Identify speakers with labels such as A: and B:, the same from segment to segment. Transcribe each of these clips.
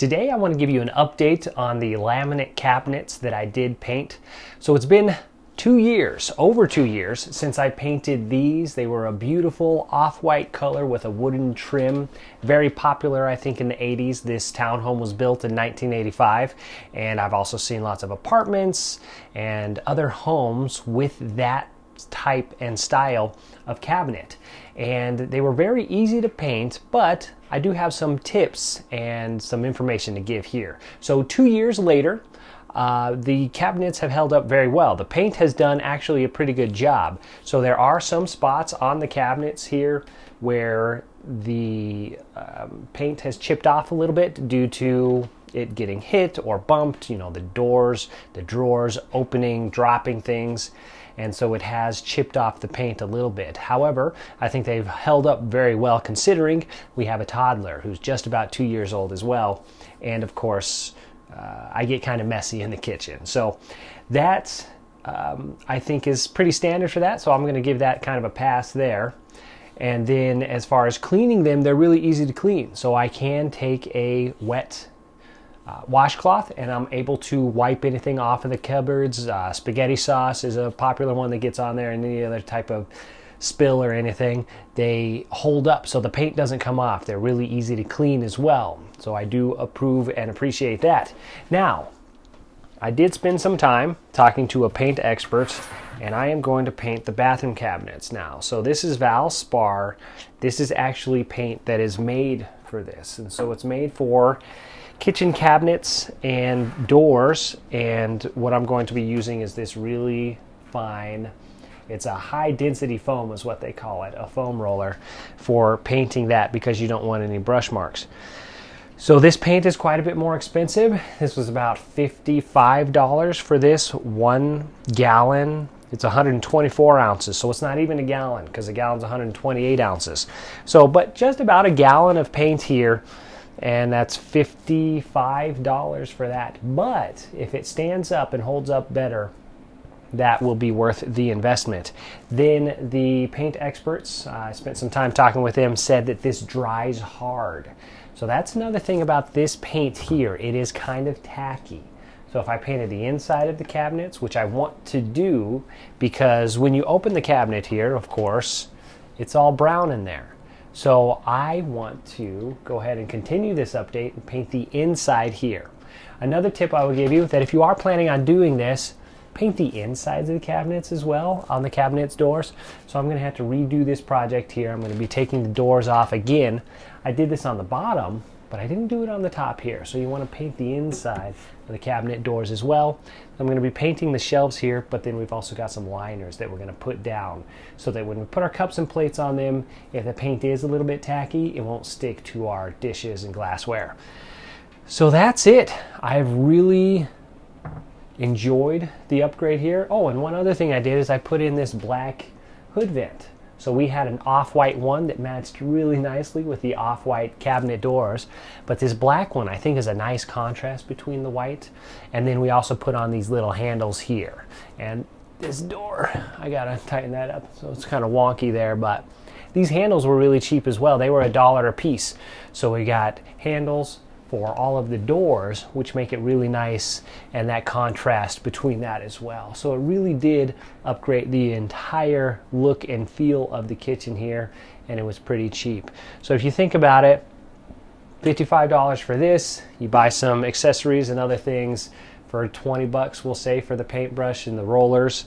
A: Today I want to give you an update on the laminate cabinets that I did paint. So it's been 2 years, over 2 years, since I painted these. They were a beautiful off-white color with a wooden trim. Very popular, I think, in the 80s. This townhome was built in 1985, and I've also seen lots of apartments and other homes with that type and style of cabinet. And they were very easy to paint, but I do have some tips and some information to give here. So 2 years later, the cabinets have held up very well. The paint has done actually a pretty good job. So there are some spots on the cabinets here where the paint has chipped off a little bit due to it getting hit or bumped, you know, the doors, the drawers opening, dropping things. And so it has chipped off the paint a little bit. However, I think they've held up very well considering we have a toddler who's just about 2 years old as well. And of course, I get kind of messy in the kitchen. So that I think is pretty standard for that. So I'm going to give that kind of a pass there. And then as far as cleaning them, they're really easy to clean. So I can take a wet washcloth and I'm able to wipe anything off of the cupboards. Spaghetti sauce is a popular one that gets on there, and any other type of spill or anything. They hold up so the paint doesn't come off. They're really easy to clean as well. So I do approve and appreciate that. Now, I did spend some time talking to a paint expert, and I am going to paint the bathroom cabinets now. So this is Valspar. This is actually paint that is made for this. And so it's made for kitchen cabinets and doors, and what I'm going to be using is this really fine, it's a high density foam is what they call it, a foam roller for painting that, because you don't want any brush marks. So this paint is quite a bit more expensive. This was about $55 for this 1 gallon. It's 124 ounces, so it's not even a gallon, because a gallon's 128 ounces. So, but just about a gallon of paint here, and that's $55 for that. But if it stands up and holds up better, that will be worth the investment. Then the paint experts, I spent some time talking with them, said that this dries hard. So that's another thing about this paint here. It is kind of tacky. So if I painted the inside of the cabinets, which I want to do, because when you open the cabinet here, of course, it's all brown in there. So I want to go ahead and continue this update and paint the inside here. Another tip I will give you, that if you are planning on doing this, paint the insides of the cabinets as well, on the cabinets doors. So I'm going to have to redo this project here. I'm going to be taking the doors off again. I did this on the bottom, but I didn't do it on the top here. So you want to paint the inside of the cabinet doors as well. I'm going to be painting the shelves here, but then we've also got some liners that we're going to put down so that when we put our cups and plates on them, if the paint is a little bit tacky, it won't stick to our dishes and glassware. So that's it. I've really enjoyed the upgrade here. Oh, and one other thing I did is I put in this black hood vent. So we had an off-white one that matched really nicely with the off-white cabinet doors, but this black one I think is a nice contrast between the white. And then we also put on these little handles here. And this door, I gotta tighten that up, so it's kind of wonky there, but these handles were really cheap as well. They were $1 a piece. So we got handles for all of the doors, which make it really nice, and that contrast between that as well. So it really did upgrade the entire look and feel of the kitchen here, and it was pretty cheap. So if you think about it, $55 for this, you buy some accessories and other things for 20 bucks, we'll say, for the paintbrush and the rollers.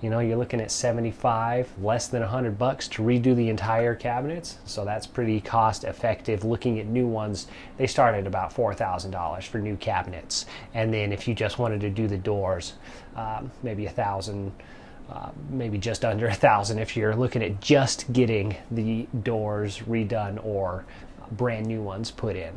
A: You know, you're looking at 75, less than 100 bucks to redo the entire cabinets. So that's pretty cost effective. Looking at new ones, they start at about $4,000 for new cabinets. And then if you just wanted to do the doors, maybe $1,000, maybe just under $1,000 if you're looking at just getting the doors redone or brand new ones put in.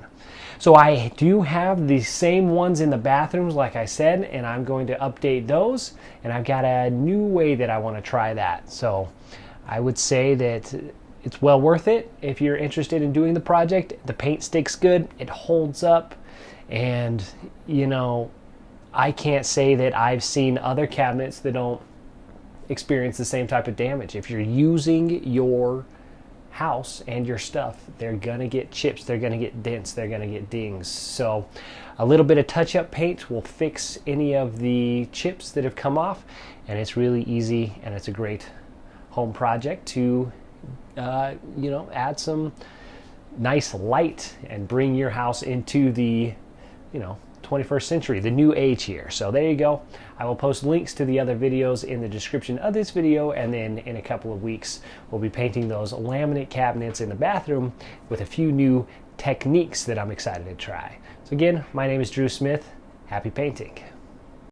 A: So I do have the same ones in the bathrooms, like I said, and I'm going to update those, and I've got a new way that I want to try that. So I would say that it's well worth it if you're interested in doing the project. The paint sticks good, it holds up, and you know, I can't say that I've seen other cabinets that don't experience the same type of damage. If you're using your house and your stuff, they're gonna get chips, they're gonna get dents, they're gonna get dings. So a little bit of touch-up paint will fix any of the chips that have come off, and it's really easy, and it's a great home project to add some nice light and bring your house into the 21st century, the new age here. So there you go. I will post links to the other videos in the description of this video, and then in a couple of weeks we'll be painting those laminate cabinets in the bathroom with a few new techniques that I'm excited to try. So again, my name is Drew Smith. Happy painting.